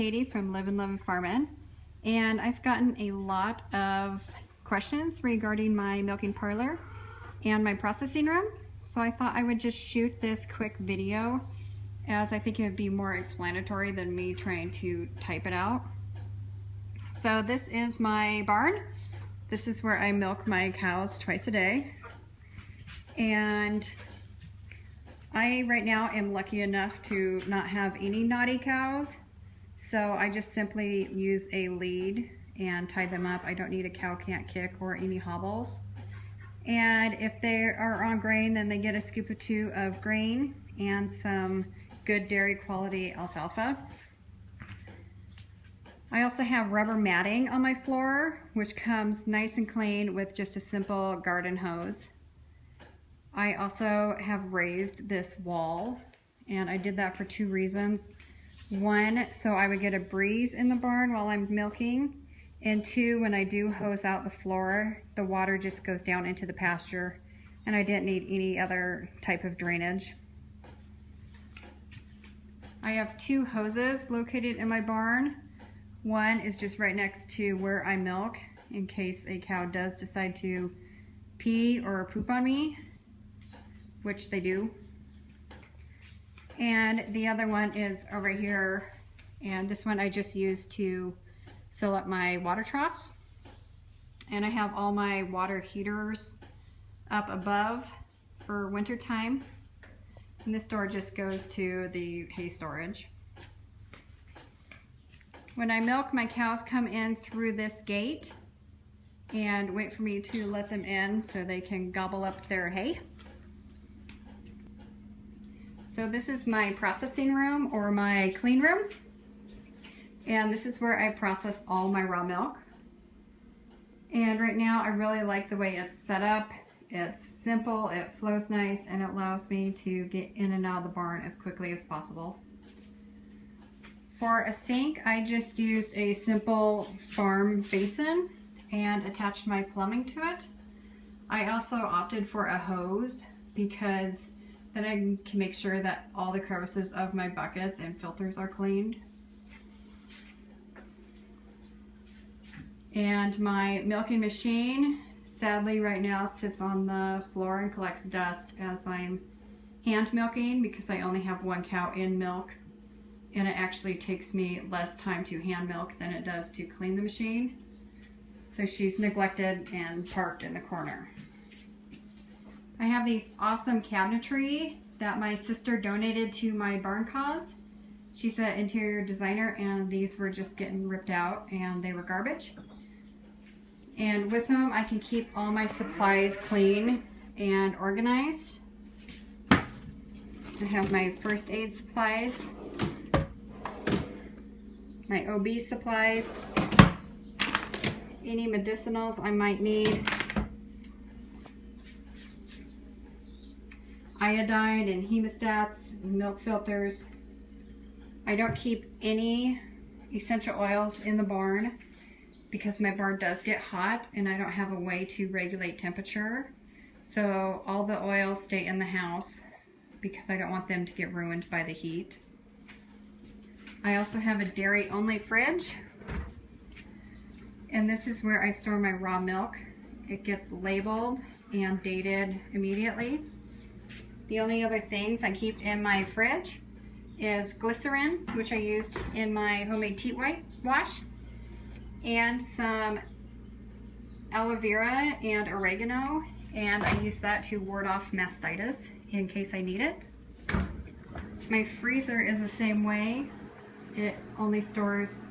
Katie from Live and Love and Farmin', and I've gotten a lot of questions regarding my milking parlor and my processing room, so I thought I would just shoot this quick video as I think it would be more explanatory than me trying to type it out. So this is my barn. This is where I milk my cows twice a day, and I right now am lucky enough to not have any naughty cows. So I just simply use a lead and tie them up. I don't need a cow can't kick or any hobbles. And if they are on grain, then they get a scoop or two of grain and some good dairy quality alfalfa. I also have rubber matting on my floor, which comes nice and clean with just a simple garden hose. I also have raised this wall, and I did that for two reasons. One, so I would get a breeze in the barn while I'm milking, and two, when I do hose out the floor, the water just goes down into the pasture, and I didn't need any other type of drainage. I have two hoses located in my barn. One is just right next to where I milk in case a cow does decide to pee or poop on me, which they do. And the other one is over here, and this one I just use to fill up my water troughs. And I have all my water heaters up above for winter time. And this door just goes to the hay storage. When I milk, my cows come in through this gate and wait for me to let them in so they can gobble up their hay. So this is my processing room, or my clean room, and this is where I process all my raw milk. And right now I really like the way it's set up. It's simple, it flows nice, and it allows me to get in and out of the barn as quickly as possible. For a sink, I just used a simple farm basin and attached my plumbing to it. I also opted for a hose because then I can make sure that all the crevices of my buckets and filters are cleaned. And my milking machine, sadly right now, sits on the floor and collects dust as I'm hand milking because I only have one cow in milk, and it actually takes me less time to hand milk than it does to clean the machine. So she's neglected and parked in the corner. I have these awesome cabinetry that my sister donated to my barn cause. She's an interior designer, and these were just getting ripped out and they were garbage. And with them, I can keep all my supplies clean and organized. I have my first aid supplies, my OB supplies, any medicinals I might need, iodine and hemostats, milk filters. I don't keep any essential oils in the barn because my barn does get hot and I don't have a way to regulate temperature. So all the oils stay in the house because I don't want them to get ruined by the heat. I also have a dairy only fridge, and this is where I store my raw milk. It gets labeled and dated immediately. The only other things I keep in my fridge is glycerin, which I used in my homemade teat wash, and some aloe vera and oregano, and I use that to ward off mastitis in case I need it. My freezer is the same way. It only stores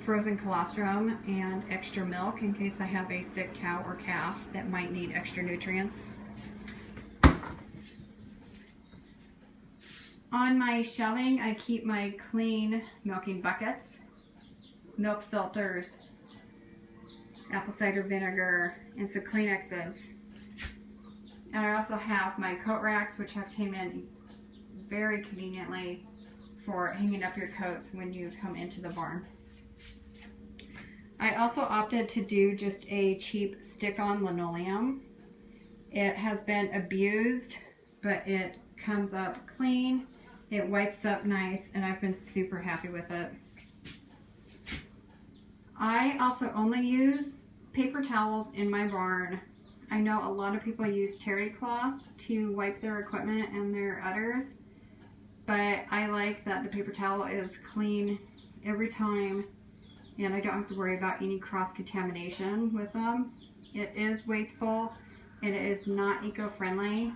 frozen colostrum and extra milk in case I have a sick cow or calf that might need extra nutrients. On my shelving, I keep my clean milking buckets, milk filters, apple cider vinegar, and some Kleenexes. And I also have my coat racks, which have came in very conveniently for hanging up your coats when you come into the barn. I also opted to do just a cheap stick-on linoleum. It has been abused, but it comes up clean, it wipes up nice, and I've been super happy with it. I also only use paper towels in my barn. I know a lot of people use terry cloths to wipe their equipment and their udders, but I like that the paper towel is clean every time and I don't have to worry about any cross-contamination with them. It is wasteful and it is not eco-friendly,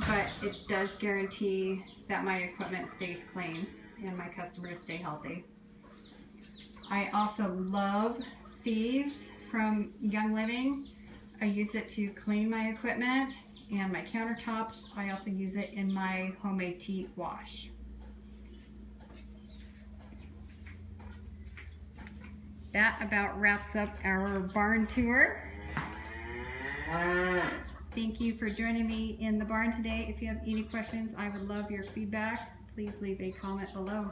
but it does guarantee that my equipment stays clean and my customers stay healthy. I also love Thieves from Young Living. I use it to clean my equipment and my countertops. I also use it in my homemade tea wash. That about wraps up our barn tour. Thank you for joining me in the barn today. If you have any questions, I would love your feedback. Please leave a comment below.